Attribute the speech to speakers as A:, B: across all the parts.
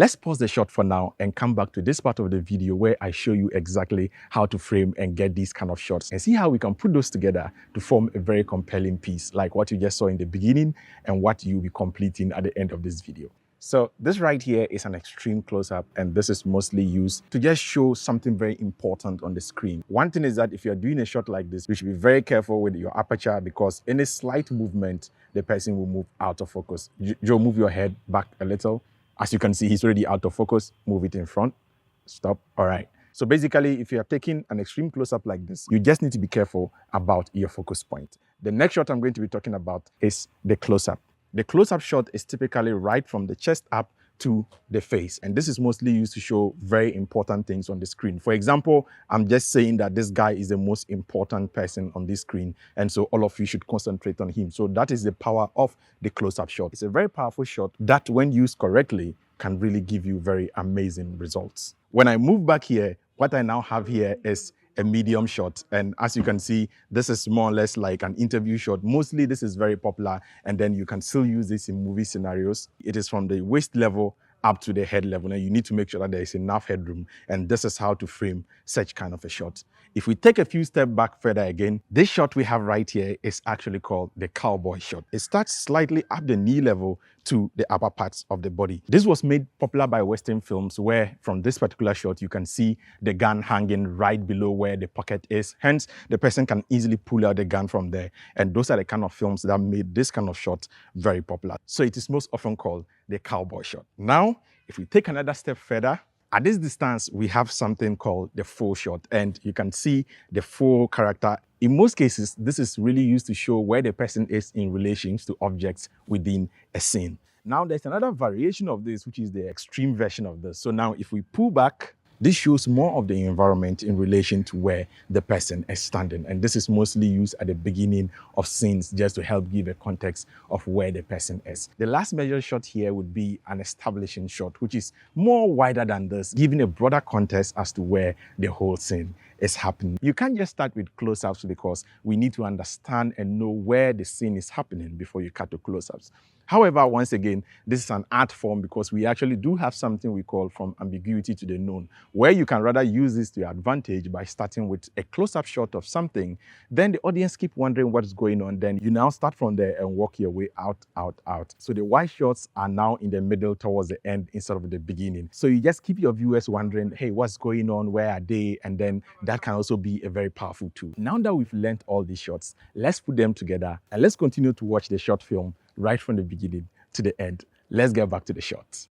A: Let's pause the shot for now and come back to this part of the video where I show you exactly how to frame and get these kind of shots and see how we can put those together to form a very compelling piece like what you just saw in the beginning and what you'll be completing at the end of this video. So this right here is an extreme close-up, and this is mostly used to just show something very important on the screen. One thing is that if you're doing a shot like this, you should be very careful with your aperture because any slight movement, the person will move out of focus. Joe, move your head back a little. As you can see, he's already out of focus. Move it in front. Stop. All right. So basically, if you're taking an extreme close-up like this, you just need to be careful about your focus point. The next shot I'm going to be talking about is the close-up. The close-up shot is typically right from the chest up to the face, and this is mostly used to show very important things on the screen. For example, I'm just saying that this guy is the most important person on this screen, and so all of you should concentrate on him. So that is the power of the close-up shot. It's a very powerful shot that, when used correctly, can really give you very amazing results. When I move back here, what I now have here is a medium shot, and as you can see, this is more or less like an interview shot. Mostly this is very popular, and then you can still use this in movie scenarios. It is from the waist level up to the head level, and you need to make sure that there is enough headroom, and this is how to frame such kind of a shot. If we take a few steps back further again, this shot we have right here is actually called the cowboy shot. It starts slightly up the knee level to the upper parts of the body. This was made popular by Western films where from this particular shot you can see the gun hanging right below where the pocket is. Hence, the person can easily pull out the gun from there. And those are the kind of films that made this kind of shot very popular. So it is most often called the cowboy shot. Now, if we take another step further, at this distance, we have something called the full shot, and you can see the full character. In most cases, this is really used to show where the person is in relation to objects within a scene. Now, there's another variation of this, which is the extreme version of this. So now, if we pull back, this shows more of the environment in relation to where the person is standing. And this is mostly used at the beginning of scenes just to help give a context of where the person is. The last major shot here would be an establishing shot, which is more wider than this, giving a broader context as to where the whole scene is happening. You can't just start with close-ups because we need to understand and know where the scene is happening before you cut to close-ups. However, once again, this is an art form because we actually do have something we call from ambiguity to the known, where you can rather use this to your advantage by starting with a close-up shot of something. Then the audience keep wondering what's going on. Then you now start from there and work your way out, out, out. So the wide shots are now in the middle towards the end instead of the beginning. So you just keep your viewers wondering, hey, what's going on? Where are they? And then that can also be a very powerful tool. Now that we've learned all these shots, let's put them together and let's continue to watch the short film right from the beginning to the end. Let's get back to the shots.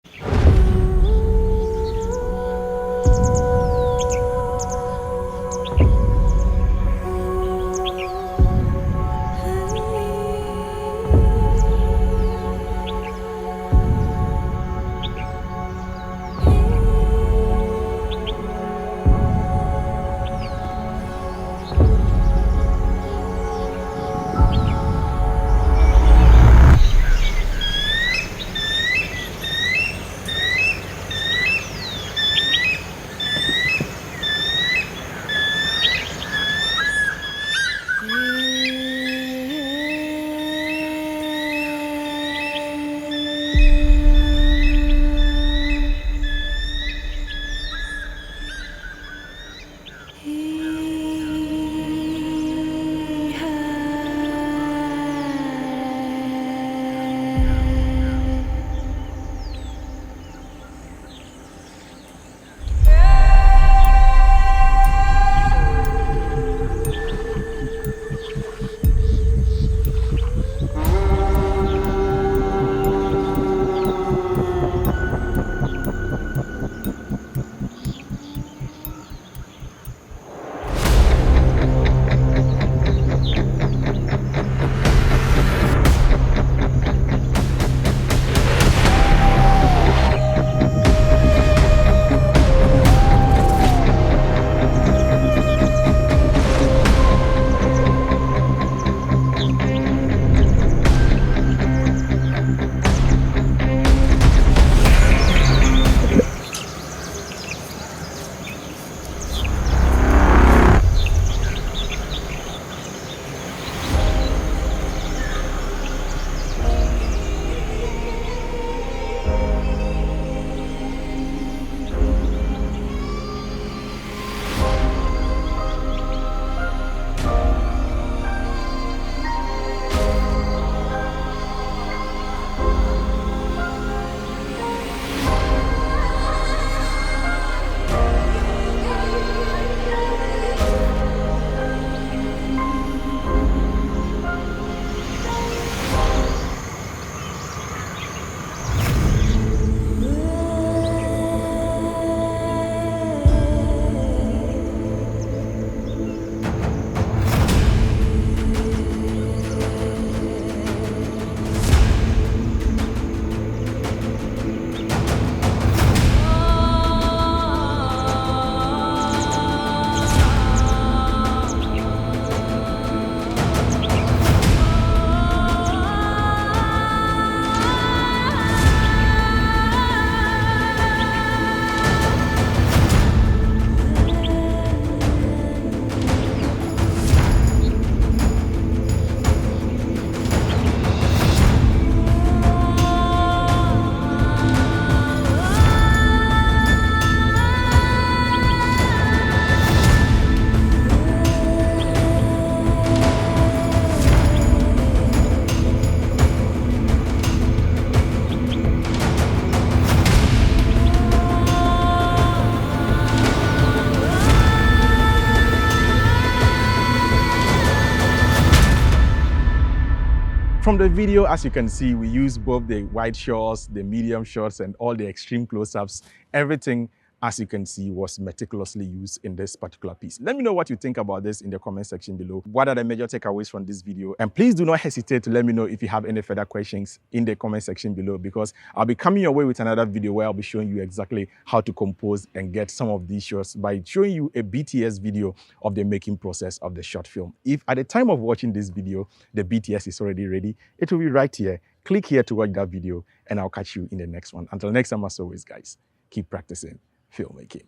A: From the video, as you can see, we use both the wide shots, the medium shots, and all the extreme close-ups. Everything, as you can see, was meticulously used in this particular piece. Let me know what you think about this in the comment section below. What are the major takeaways from this video? And please do not hesitate to let me know if you have any further questions in the comment section below, because I'll be coming your way with another video where I'll be showing you exactly how to compose and get some of these shots by showing you a BTS video of the making process of the short film. If at the time of watching this video, the BTS is already ready, it will be right here. Click here to watch that video, and I'll catch you in the next one. Until next time, as always, guys, keep practicing filmmaking.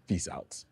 A: Peace out.